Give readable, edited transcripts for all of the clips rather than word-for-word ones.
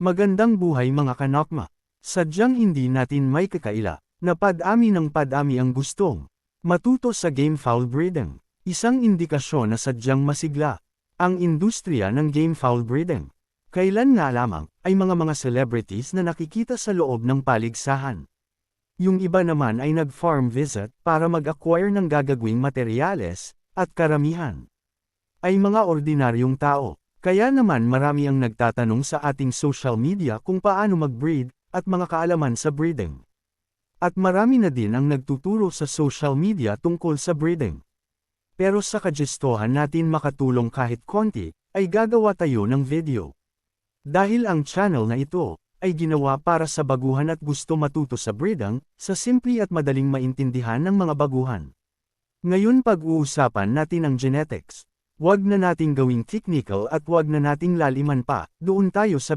Magandang buhay mga kanokma. Sadyang hindi natin may kakaila, na padami ng padami ang gustong matuto sa game fowl breeding. Isang indikasyon na sadyang masigla ang industriya ng game fowl breeding. Kailan nga lamang ay mga celebrities na nakikita sa loob ng paligsahan. Yung iba naman ay nag-farm visit para mag-acquire ng gagawing materyales, at karamihan ay mga ordinaryong tao. Kaya naman marami ang nagtatanong sa ating social media kung paano mag-breed, at mga kaalaman sa breeding. At marami na din ang nagtuturo sa social media tungkol sa breeding. Pero sa kagustuhan natin makatulong kahit konti, ay gagawa tayo ng video. Dahil ang channel na ito, ay ginawa para sa baguhan at gusto matuto sa breeding, sa simple at madaling maintindihan ng mga baguhan. Ngayon pag-uusapan natin ang genetics. Huwag na nating gawing technical at huwag na nating laliman pa, doon tayo sa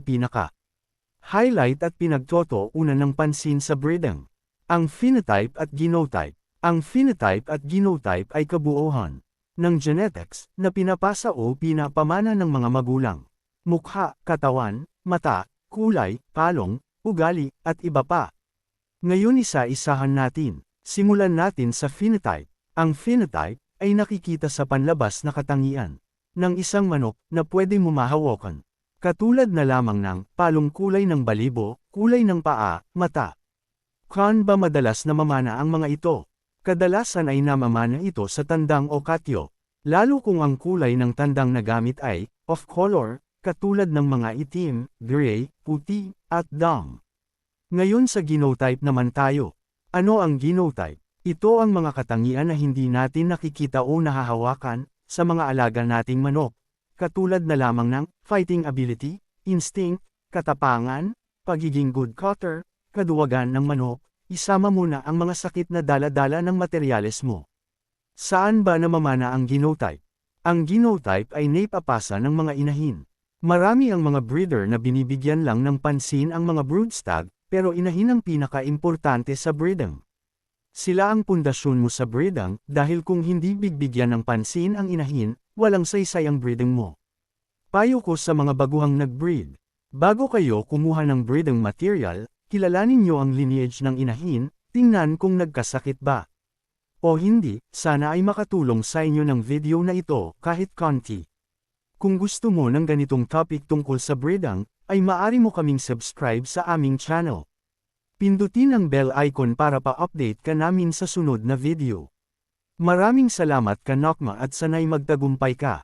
highlight at pinagtoto una ng pansin sa breeding. Ang phenotype at genotype. Ang phenotype at genotype ay kabuuhan ng genetics na pinapasa o pinapamana ng mga magulang. Mukha, katawan, mata, kulay, palong, ugali, at iba pa. Ngayon isa-isahan natin. Simulan natin sa phenotype. Ang phenotype ay nakikita sa panlabas na katangian ng isang manok na pwede mo mahawakan. Katulad na lamang ng palong kulay ng balibo, kulay ng paa, mata. Kung ba madalas na mamana ang mga ito? Kadalasan ay namamana ito sa tandang o katyo, lalo kung ang kulay ng tandang na gamit ay off-color, katulad ng mga itim, gray, puti, at dang. Ngayon sa genotype naman tayo. Ano ang genotype? Ito ang mga katangian na hindi natin nakikita o nahahawakan sa mga alaga nating manok, katulad na lamang ng fighting ability, instinct, katapangan, pagiging good cutter, kaduwagan ng manok, isama muna ang mga sakit na dala-dala ng materyales mo. Saan ba namamana ang genotype? Ang genotype ay naipapasa ng mga inahin. Marami ang mga breeder na binibigyan lang ng pansin ang mga broodstag, pero inahin ang pinaka-importante sa breeding. Sila ang pundasyon mo sa breeding, dahil kung hindi bibigyan ng pansin ang inahin, walang saysay ang breeding mo. Payo ko sa mga baguhang nag-breed. Bago kayo kumuha ng breeding material, kilalanin nyo ang lineage ng inahin, tingnan kung nagkasakit ba o hindi. Sana ay makatulong sa inyo ng video na ito kahit konti. Kung gusto mo ng ganitong topic tungkol sa breeding, ay maaari mo kaming subscribe sa aming channel. Pindutin ang bell icon para pa-update ka namin sa sunod na video. Maraming salamat kanokma at sanay magtagumpay ka.